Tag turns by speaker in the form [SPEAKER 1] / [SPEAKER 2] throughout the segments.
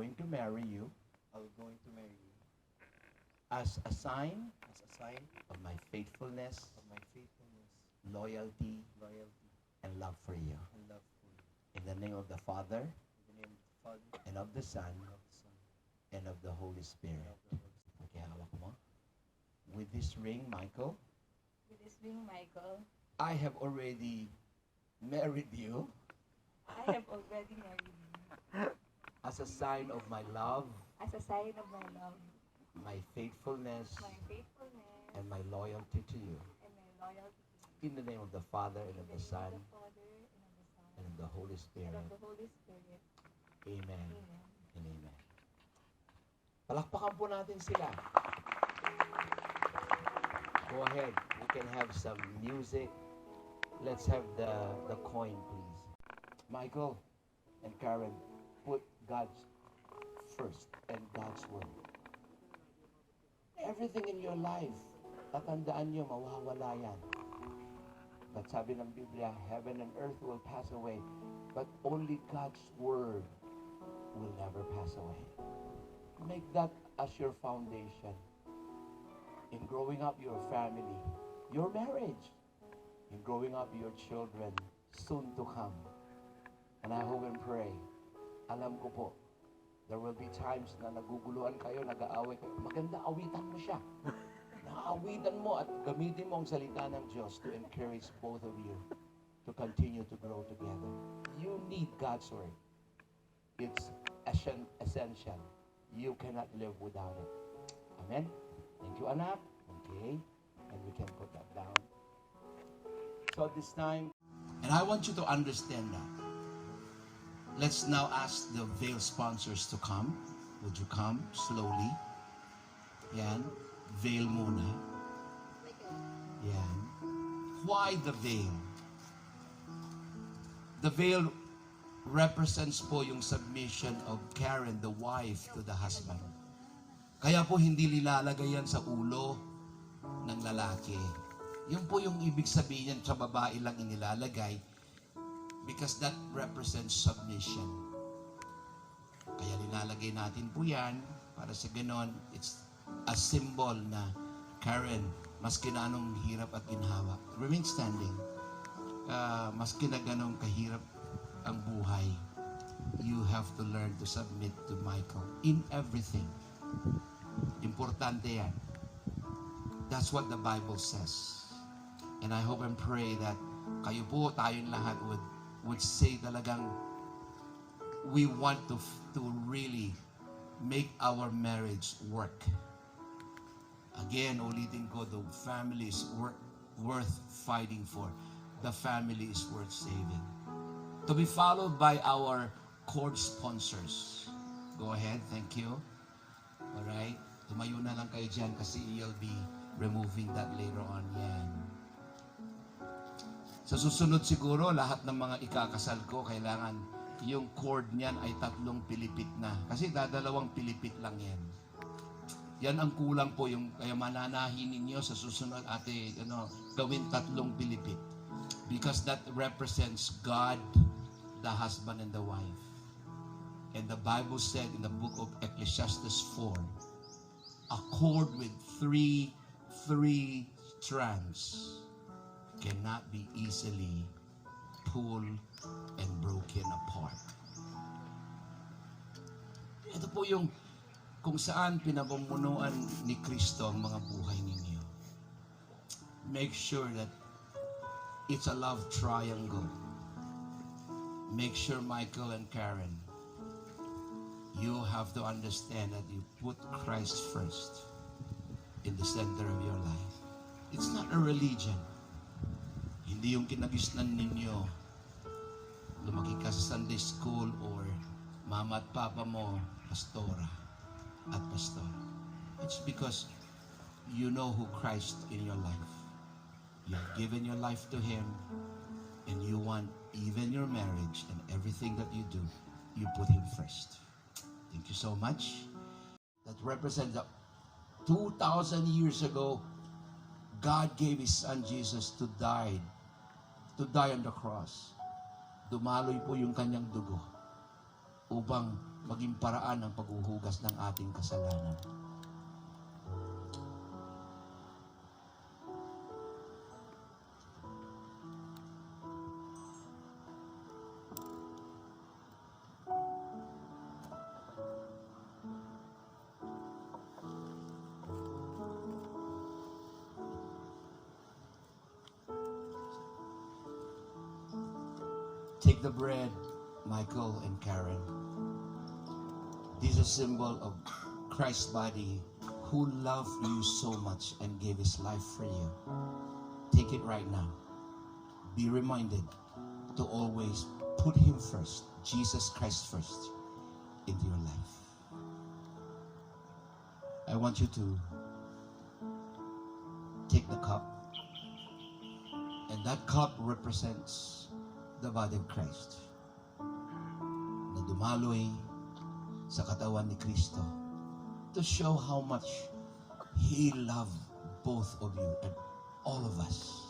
[SPEAKER 1] going to marry you
[SPEAKER 2] I'm going to marry you
[SPEAKER 1] as a sign
[SPEAKER 2] as a sign
[SPEAKER 1] of my faithfulness,
[SPEAKER 2] of my faithfulness,
[SPEAKER 1] loyalty,
[SPEAKER 2] loyalty,
[SPEAKER 1] and love for you.
[SPEAKER 2] and love for you.
[SPEAKER 1] In the name of the Father,
[SPEAKER 2] In the name of the Father,
[SPEAKER 1] and of the Son,
[SPEAKER 2] and of the Son,
[SPEAKER 1] and of the Holy
[SPEAKER 2] and
[SPEAKER 1] Spirit.
[SPEAKER 2] of the Holy Spirit.
[SPEAKER 1] Okay, hawak mo. With this ring, Michael,
[SPEAKER 3] With this ring, Michael,
[SPEAKER 1] I have already married you
[SPEAKER 3] I have already married you
[SPEAKER 1] as a sign of my love,
[SPEAKER 3] as a sign of my love,
[SPEAKER 1] my faithfulness,
[SPEAKER 3] my faithfulness,
[SPEAKER 1] and my loyalty to you.
[SPEAKER 3] and my loyalty to you.
[SPEAKER 1] In the name of the Father, and of
[SPEAKER 3] In
[SPEAKER 1] the
[SPEAKER 3] the
[SPEAKER 1] Son,
[SPEAKER 3] name of the Father, and of the Son,
[SPEAKER 1] and of the Holy
[SPEAKER 3] and
[SPEAKER 1] Spirit.
[SPEAKER 3] of the Holy Spirit.
[SPEAKER 1] Amen
[SPEAKER 3] Amen.
[SPEAKER 1] and amen. Palakpakan po natin sila. Go ahead. We can have some music. Let's have the coin, please. Michael and Karen, put God's first and God's word. Everything in your life, tatandaan nyo, mawawala yan. But sabi ng Biblia, heaven and earth will pass away, but only God's word will never pass away. Make that as your foundation in growing up your family, your marriage, in growing up your children soon to come. And I hope and pray, alam ko po, there will be times na naguguluhan kayo, nag-aaway kayo. Maganda, awitan mo siya. Naawitan mo at gamitin mo ang salita ng Diyos to encourage both of you to continue to grow together. You need God's word. It's essential. You cannot live without it. Amen? Thank you, anak. Okay? And we can put that down. So this time, and I want you to understand that. Let's now ask the veil sponsors to come. Would you come slowly? Yan. Veil muna. Yan. Why the veil? The veil represents po yung submission of Karen, the wife, to the husband. Kaya po hindi nilalagay yan sa ulo ng lalaki. Yun po yung ibig sabihin sa babae lang inilalagay because that represents submission. Kaya nilalagay natin po yan para sa ganon, it's a symbol na Karen, maski na anong hirap at ginhawa, remain standing. Maski na ganong kahirap ang buhay, you have to learn to submit to Michael in everything. Importante yan. That's what the Bible says. And I hope and pray that kayo po, tayong lahat would say talagang we want to really make our marriage work. Again, ulitin ko, the family is worth fighting for. The family is worth saving. To be followed by our cord sponsors. Go ahead, thank you. Alright, tumayo na lang kayo dyan kasi you'll be removing that later on. Yan. Sa susunod siguro, lahat ng mga ikakasal ko, kailangan yung cord niyan ay 3 pilipit na. Kasi dadalawang pilipit lang yan. Yan ang kulang po, yung kaya mananahin ninyo sa susunod ate, gawin 3 pilipit. Because that represents God, the husband and the wife. And the Bible said in the book of Ecclesiastes 4, a cord with three strands cannot be easily pulled and broken apart. Ito po yung kung saan pinamumunuan ni Kristo ang mga buhay ninyo. Make sure that it's a love triangle. Make sure, Michael and Karen, you have to understand that you put Christ first in the center of your life. It's not a religion. Hindi yung kinagisnan ninyo, lumaki ka sa Sunday school or mama at papa mo, pastora at pastor. It's because you know who Christ in your life. You've given your life to Him, and you want even your marriage and everything that you do, you put Him first. Thank you so much. That represents that 2,000 years ago, God gave His Son Jesus to die on the cross. Dumaloy po yung kanyang dugo upang maging paraan ng paghuhugas ng ating kasalanan. Take the bread, Michael and Karen. This is a symbol of Christ's body who loved you so much and gave his life for you. Take it right now. Be reminded to always put him first, Jesus Christ first, into your life. I want you to take the cup, and that cup represents the body of Christ na dumaloy sa katawan ni Kristo to show how much He loved both of you and all of us.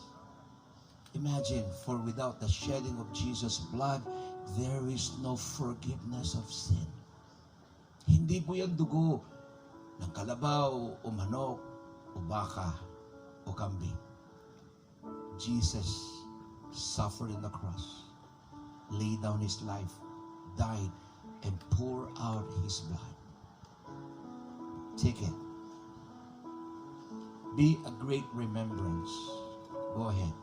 [SPEAKER 1] Imagine, for without the shedding of Jesus' blood, there is no forgiveness of sin. Hindi po yan dugo ng kalabaw o manok o baka o kambing. Jesus suffered on the cross, laid down his life, died, and poured out his blood. Take it. Be a great remembrance. Go ahead.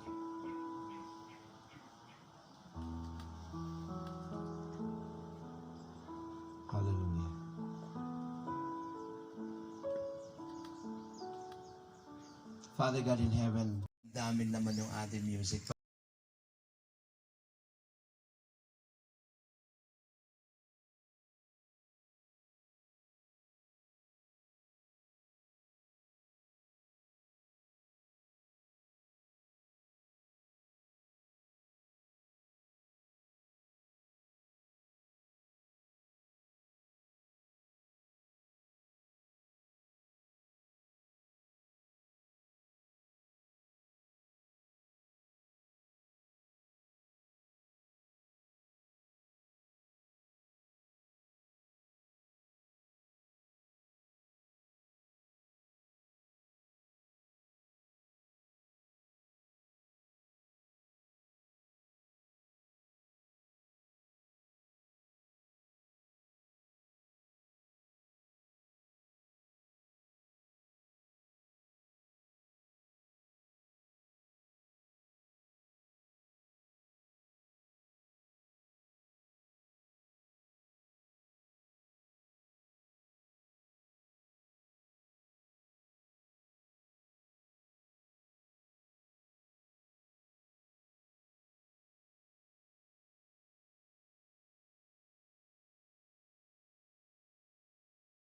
[SPEAKER 1] Hallelujah. Father God in heaven, dami naman yung ating music.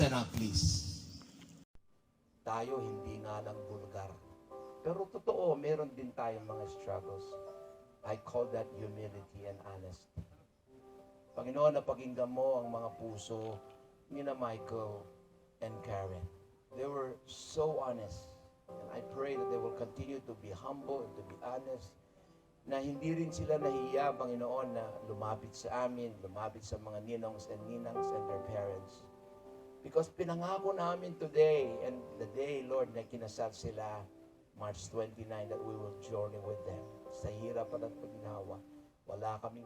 [SPEAKER 1] Stand up, please. Tayo hindi nga lang bulgar. Pero totoo, meron din tayong mga struggles. I call that humility and honesty. Panginoon, napakinggan mo ang mga puso ni na Michael and Karen. They were so honest. And I pray that they will continue to be humble and to be honest. Na hindi rin sila nahiya, Panginoon, na lumapit sa amin, lumapit sa mga ninongs and ninangs and their parents. Because pinangako namin today and the day, Lord, na kinasal sila, March 29, that we will journey with them. Sa hirap at paginawa, wala kaming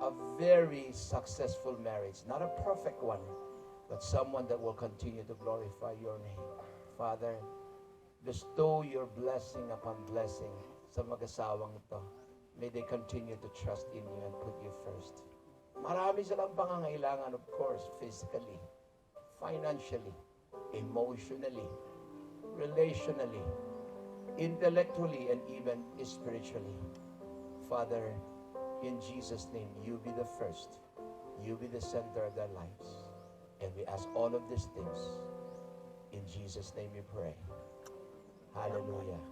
[SPEAKER 1] a very successful marriage. Not a perfect one, but someone that will continue to glorify your name. Father, bestow your blessing upon blessing sa mag-asawang ito. May they continue to trust in you and put you first. Marami silang pangangailangan, of course, physically, financially, emotionally, relationally, intellectually, and even spiritually. Father, in Jesus' name, you be the first. You be the center of their lives. And we ask all of these things. In Jesus' name we pray. Hallelujah.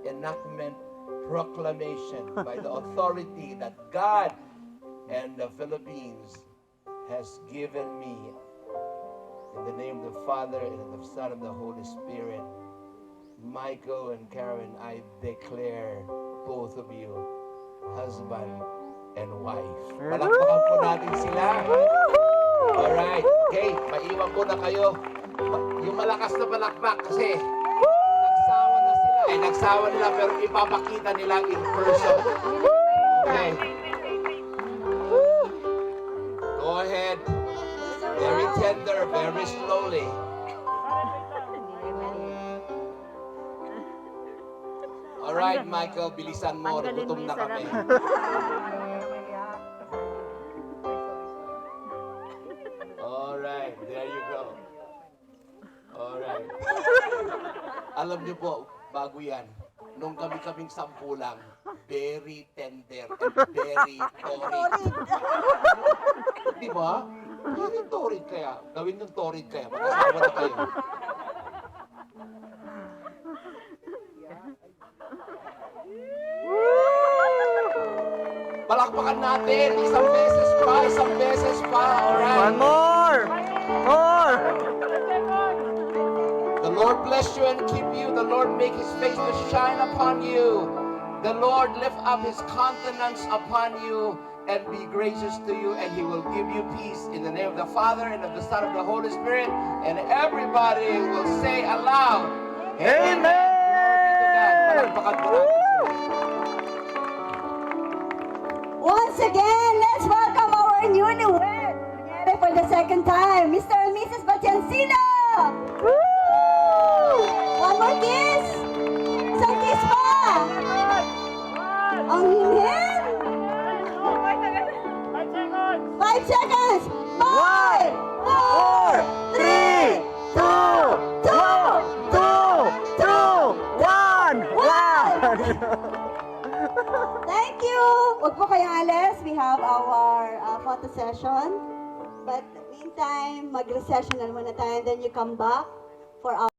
[SPEAKER 1] Enactment, proclamation by the authority that God and the Philippines has given me. In the name of the Father, and of the Son, and the Holy Spirit, Michael and Karen, I declare both of you husband and wife. Palakpakan po natin sila. Alright. Okay, maiwan ko na kayo. Yung malakas na palakpak kasi nagsawa na sila. Nagsawa nila pero ipapakita nila in person. Okay. Go ahead. Very tender, very slowly. Alright, Michael, bilisan mo. Gutom na kami. Alright, there you go. Alright. Alam niyo po, bago yan, nung kami-kaming 10 lang, very tender and very torrid. Di ba? Very torrid kaya. Gawin yung torrid kaya. Mag-asawa na kayo. Palakpakan natin. Isang beses pa. Alright.
[SPEAKER 4] One more! More!
[SPEAKER 1] The Lord bless you and keep you. The Lord make His face to shine upon you. The Lord lift up His countenance upon you and be gracious to you, and He will give you peace. In the name of the Father, and of the Son, and of the Holy Spirit. And everybody will say aloud,
[SPEAKER 4] Amen!
[SPEAKER 1] Glory be to God. Palakpakan po natin sila.
[SPEAKER 5] Once again, let's welcome our newlywed for the second time, Mr. and Mrs. Batiancino! One more kiss! Isang kiss pa! Ang hinhin! 5 seconds! 5, 4, 3,
[SPEAKER 4] 2, 1!
[SPEAKER 5] Thank you! Huwag po kayong alis. We have our photo session. But meantime, mag-recession na muna tayo. Then you come back for our